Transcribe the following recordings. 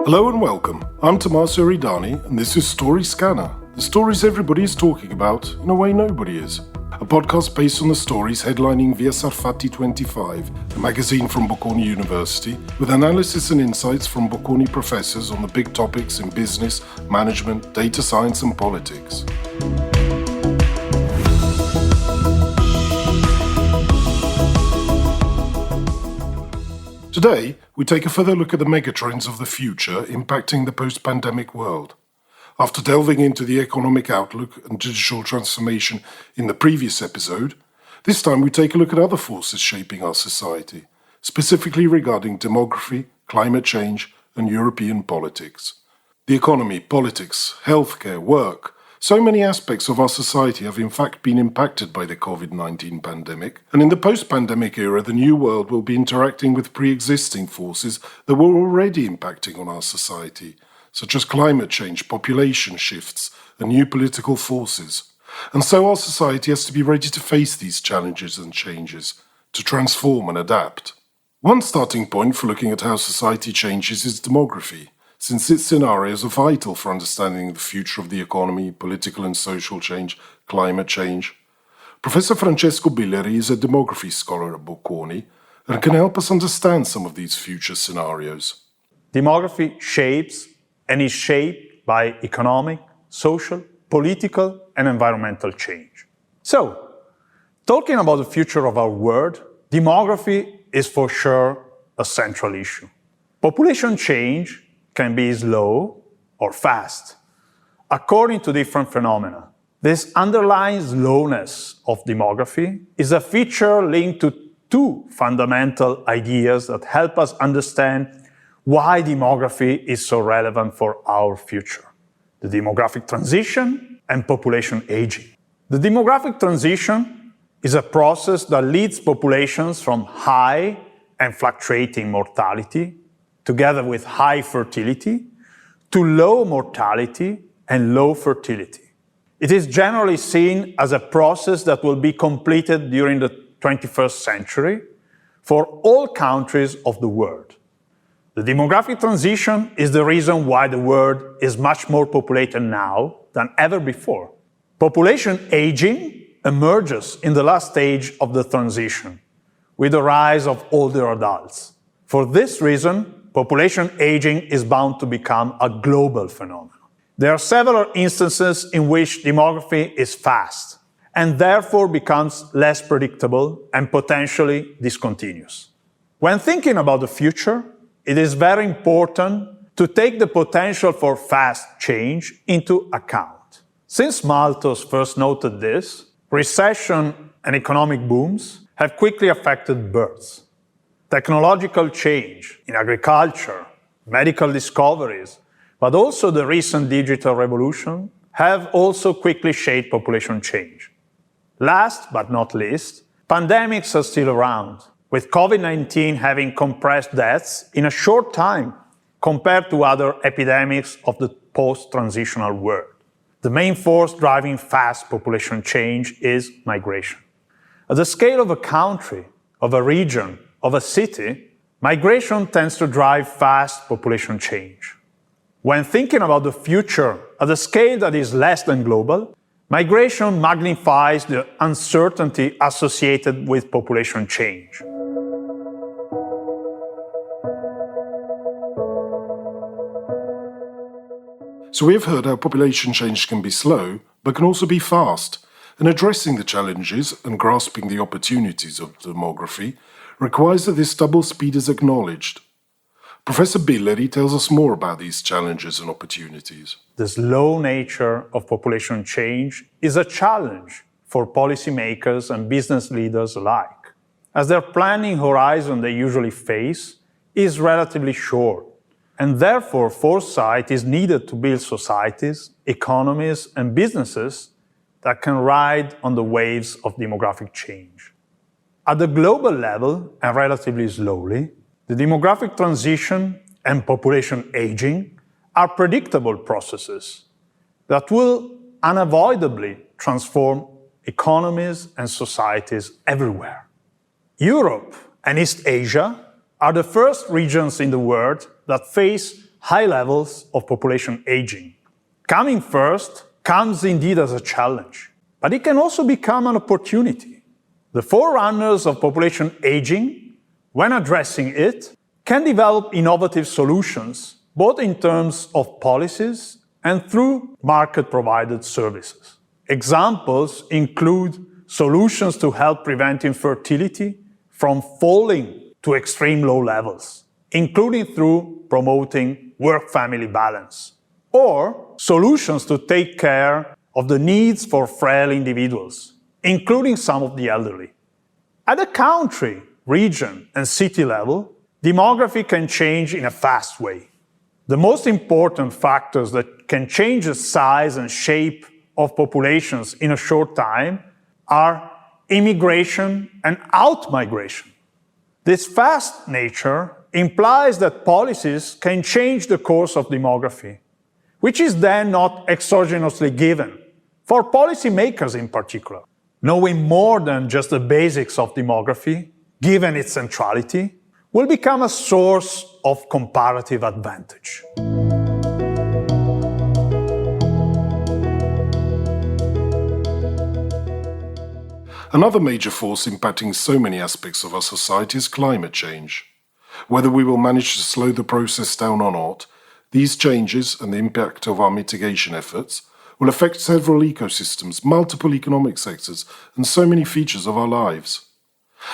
Hello and welcome. I'm Tommaso Ridani and this is Story Scanner, the stories everybody is talking about in a way nobody is. A podcast based on the stories headlining Via Sarfatti 25, a magazine from Bocconi University, with analysis and insights from Bocconi professors on the big topics in business, management, data science and politics. Today, we take a further look at the megatrends of the future impacting the post-pandemic world. After delving into the economic outlook and digital transformation in the previous episode, this time we take a look at other forces shaping our society, specifically regarding demography, climate change, and European politics. The economy, politics, healthcare, work, so many aspects of our society have in fact been impacted by the COVID-19 pandemic, and in the post-pandemic era the new world will be interacting with pre-existing forces that were already impacting on our society, such as climate change, population shifts, and new political forces. And so our society has to be ready to face these challenges and changes, to transform and adapt. One starting point for looking at how society changes is demography, since its scenarios are vital for understanding the future of the economy, political and social change, climate change. Professor Francesco Billari is a demography scholar at Bocconi and can help us understand some of these future scenarios. Demography shapes and is shaped by economic, social, political, and environmental change. So, talking about the future of our world, demography is for sure a central issue. Population change can be slow or fast, according to different phenomena. This underlying slowness of demography is a feature linked to two fundamental ideas that help us understand why demography is so relevant for our future: the demographic transition and population aging. The demographic transition is a process that leads populations from high and fluctuating mortality, together with high fertility, to low mortality and low fertility. It is generally seen as a process that will be completed during the 21st century for all countries of the world. The demographic transition is the reason why the world is much more populated now than ever before. Population aging emerges in the last stage of the transition, with the rise of older adults. For this reason, population aging is bound to become a global phenomenon. There are several instances in which demography is fast and therefore becomes less predictable and potentially discontinuous. When thinking about the future, it is very important to take the potential for fast change into account. Since Malthus first noted this, recession and economic booms have quickly affected births. Technological change in agriculture, medical discoveries, but also the recent digital revolution have also quickly shaped population change. Last but not least, pandemics are still around, with COVID-19 having compressed deaths in a short time compared to other epidemics of the post-transitional world. The main force driving fast population change is migration. At the scale of a country, of a region, of a city, migration tends to drive fast population change. When thinking about the future at a scale that is less than global, migration magnifies the uncertainty associated with population change. So we have heard how population change can be slow, but can also be fast, and addressing the challenges and grasping the opportunities of demography requires that this double speed is acknowledged. Professor Billari tells us more about these challenges and opportunities. The slow nature of population change is a challenge for policymakers and business leaders alike, as their planning horizon they usually face is relatively short, and therefore foresight is needed to build societies, economies, and businesses that can ride on the waves of demographic change. At the global level, and relatively slowly, the demographic transition and population aging are predictable processes that will unavoidably transform economies and societies everywhere. Europe and East Asia are the first regions in the world that face high levels of population aging. Coming first comes indeed as a challenge, but it can also become an opportunity. The forerunners of population aging, when addressing it, can develop innovative solutions, both in terms of policies and through market-provided services. Examples include solutions to help prevent infertility from falling to extreme low levels, including through promoting work-family balance, or solutions to take care of the needs for frail individuals, including some of the elderly. At a country, region, and city level, demography can change in a fast way. The most important factors that can change the size and shape of populations in a short time are immigration and outmigration. This fast nature implies that policies can change the course of demography, which is then not exogenously given, for policymakers in particular. Knowing more than just the basics of demography, given its centrality, will become a source of comparative advantage. Another major force impacting so many aspects of our society is climate change. Whether we will manage to slow the process down or not, these changes and the impact of our mitigation efforts will affect several ecosystems, multiple economic sectors, and so many features of our lives.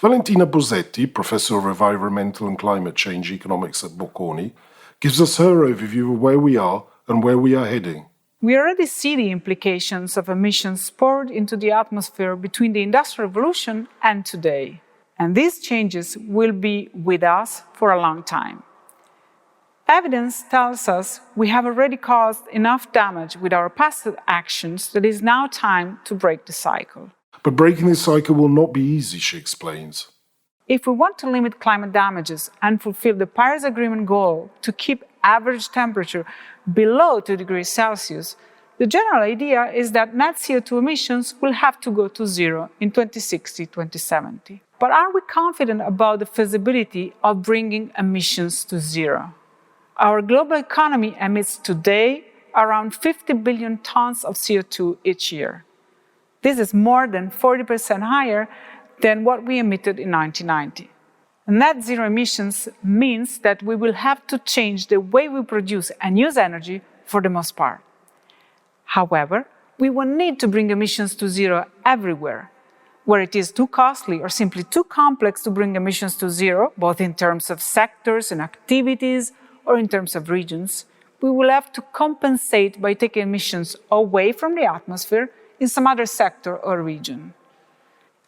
Valentina Bosetti, Professor of Environmental and Climate Change Economics at Bocconi, gives us her overview of where we are and where we are heading. We already see the implications of emissions poured into the atmosphere between the Industrial Revolution and today. And these changes will be with us for a long time. Evidence tells us we have already caused enough damage with our past actions that it is now time to break the cycle. But breaking this cycle will not be easy, she explains. If we want to limit climate damages and fulfill the Paris Agreement goal to keep average temperature below 2 degrees Celsius, the general idea is that net CO2 emissions will have to go to zero in 2060-2070. But are we confident about the feasibility of bringing emissions to zero? Our global economy emits today around 50 billion tons of CO2 each year. This is more than 40% higher than what we emitted in 1990. Net zero emissions means that we will have to change the way we produce and use energy for the most part. However, we will need to bring emissions to zero everywhere. Where it is too costly or simply too complex to bring emissions to zero, both in terms of sectors and activities or in terms of regions, we will have to compensate by taking emissions away from the atmosphere in some other sector or region.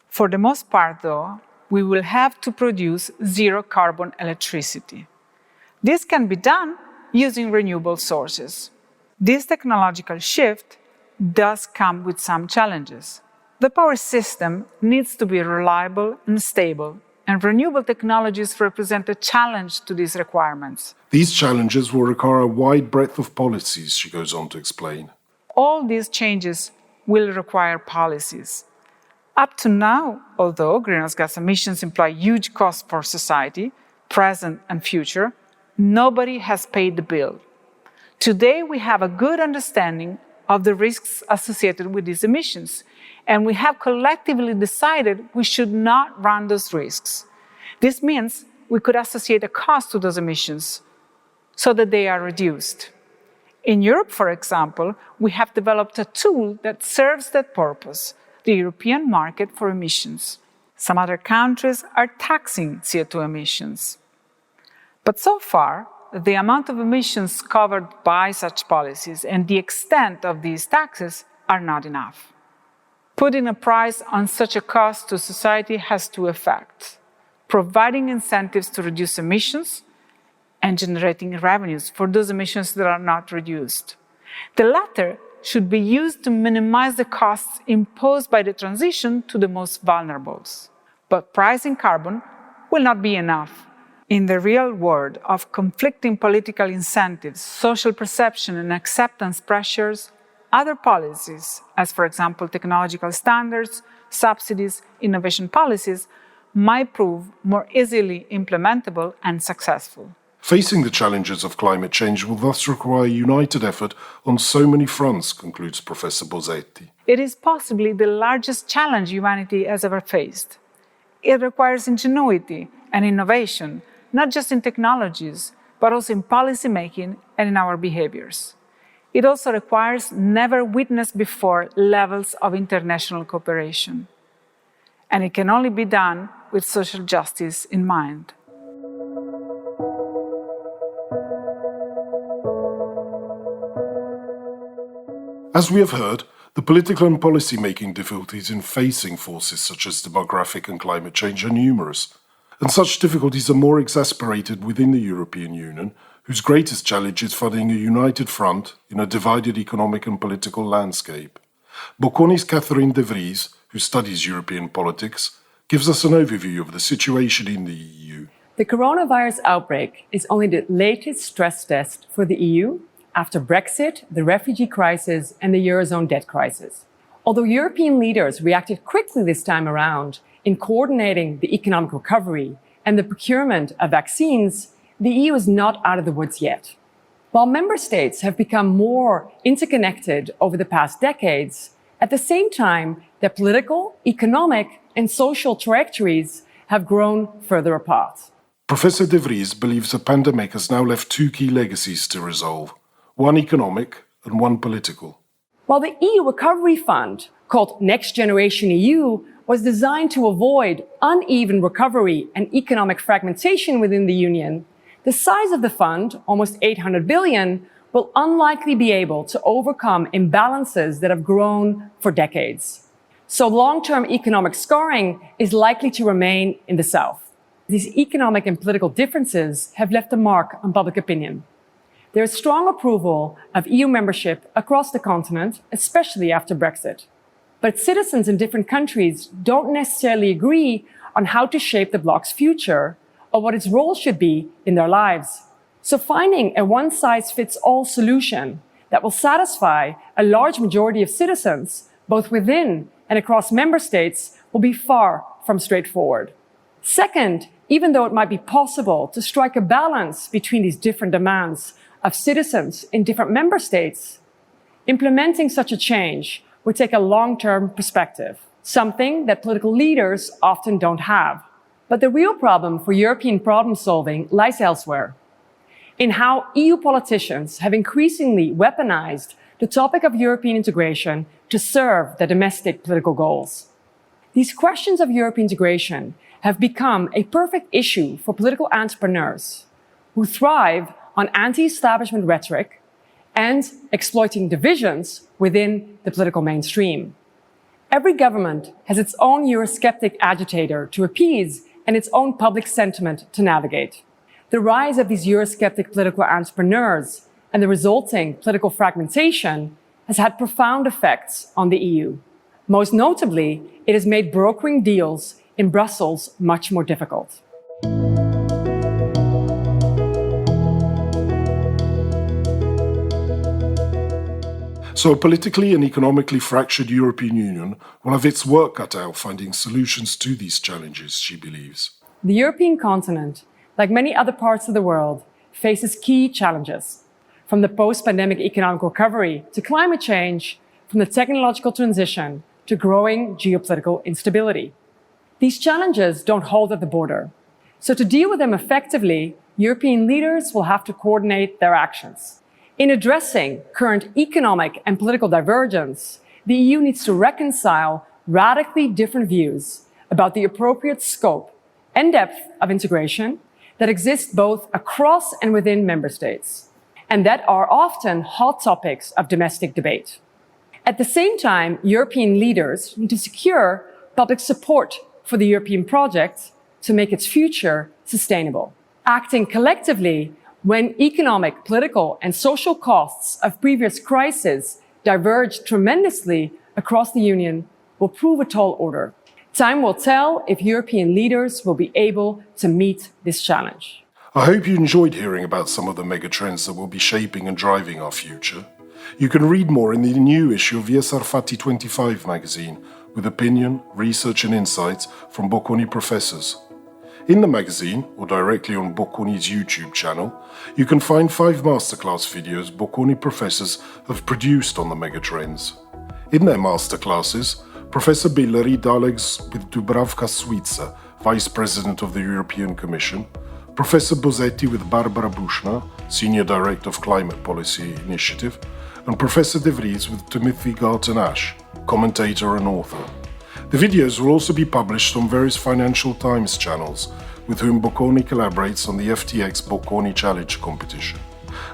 For the most part, though, we will have to produce zero-carbon electricity. This can be done using renewable sources. This technological shift does come with some challenges. The power system needs to be reliable and stable, and renewable technologies represent a challenge to these requirements. These challenges will require a wide breadth of policies, she goes on to explain. All these changes will require policies. Up to now, although greenhouse gas emissions imply huge costs for society, present and future, nobody has paid the bill. Today, we have a good understanding of the risks associated with these emissions, and we have collectively decided we should not run those risks. This means we could associate a cost to those emissions so that they are reduced. In Europe, for example, we have developed a tool that serves that purpose, the European market for emissions. Some other countries are taxing CO2 emissions. But so far, the amount of emissions covered by such policies and the extent of these taxes are not enough. Putting a price on such a cost to society has two effects: providing incentives to reduce emissions and generating revenues for those emissions that are not reduced. The latter should be used to minimize the costs imposed by the transition to the most vulnerables. But pricing carbon will not be enough. In the real world of conflicting political incentives, social perception and acceptance pressures, other policies, as for example technological standards, subsidies, innovation policies, might prove more easily implementable and successful. Facing the challenges of climate change will thus require united effort on so many fronts, concludes Professor Bosetti. It is possibly the largest challenge humanity has ever faced. It requires ingenuity and innovation, not just in technologies, but also in policy making and in our behaviors. It also requires never witnessed before levels of international cooperation. And it can only be done with social justice in mind. As we have heard, the political and policy-making difficulties in facing forces such as demographic and climate change are numerous, and such difficulties are more exacerbated within the European Union, whose greatest challenge is finding a united front in a divided economic and political landscape. Bocconi's Catherine de Vries, who studies European politics, gives us an overview of the situation in the EU. The coronavirus outbreak is only the latest stress test for the EU after Brexit, the refugee crisis, and the Eurozone debt crisis. Although European leaders reacted quickly this time around in coordinating the economic recovery and the procurement of vaccines, the EU is not out of the woods yet. While member states have become more interconnected over the past decades, at the same time, their political, economic, and social trajectories have grown further apart. Professor de Vries believes the pandemic has now left two key legacies to resolve, one economic and one political. While the EU Recovery Fund, called Next Generation EU, was designed to avoid uneven recovery and economic fragmentation within the Union, the size of the fund, almost 800 billion, will unlikely be able to overcome imbalances that have grown for decades. So long-term economic scarring is likely to remain in the South. These economic and political differences have left a mark on public opinion. There is strong approval of EU membership across the continent, especially after Brexit. But citizens in different countries don't necessarily agree on how to shape the bloc's future or what its role should be in their lives. So finding a one-size-fits-all solution that will satisfy a large majority of citizens, both within and across member states, will be far from straightforward. Second, even though it might be possible to strike a balance between these different demands of citizens in different member states, implementing such a change would take a long-term perspective, something that political leaders often don't have. But the real problem for European problem-solving lies elsewhere, in how EU politicians have increasingly weaponized the topic of European integration to serve their domestic political goals. These questions of European integration have become a perfect issue for political entrepreneurs who thrive on anti-establishment rhetoric and exploiting divisions within the political mainstream. Every government has its own Eurosceptic agitator to appease and its own public sentiment to navigate. The rise of these Eurosceptic political entrepreneurs and the resulting political fragmentation has had profound effects on the EU. Most notably, it has made brokering deals in Brussels much more difficult. So a politically and economically fractured European Union will have its work cut out finding solutions to these challenges, she believes. The European continent, like many other parts of the world, faces key challenges, from the post-pandemic economic recovery to climate change, from the technological transition to growing geopolitical instability. These challenges don't hold at the border. So to deal with them effectively, European leaders will have to coordinate their actions. In addressing current economic and political divergence, the EU needs to reconcile radically different views about the appropriate scope and depth of integration that exist both across and within member states, and that are often hot topics of domestic debate. At the same time, European leaders need to secure public support for the European project to make its future sustainable. Acting collectively when economic, political, and social costs of previous crises diverge tremendously across the Union will prove a tall order. Time will tell if European leaders will be able to meet this challenge. I hope you enjoyed hearing about some of the megatrends that will be shaping and driving our future. You can read more in the new issue of Vries Arfati 25 magazine, with opinion, research and insights from Bocconi professors. In the magazine, or directly on Bocconi's YouTube channel, you can find 5 masterclass videos Bocconi professors have produced on the megatrends. In their masterclasses, Professor Billari dialogues with Dubravka Suica, Vice President of the European Commission, Professor Bosetti with Barbara Bushner, Senior Director of Climate Policy Initiative, and Professor De Vries with Timothy Garton-Ash, commentator and author. The videos will also be published on various Financial Times channels, with whom Bocconi collaborates on the FTX Bocconi Challenge competition.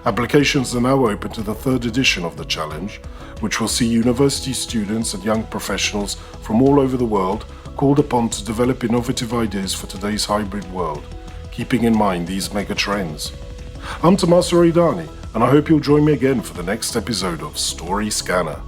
Applications are now open to the 3rd edition of the challenge, which will see university students and young professionals from all over the world called upon to develop innovative ideas for today's hybrid world, keeping in mind these mega trends. I'm Tommaso Reidani, and I hope you'll join me again for the next episode of Story Scanner.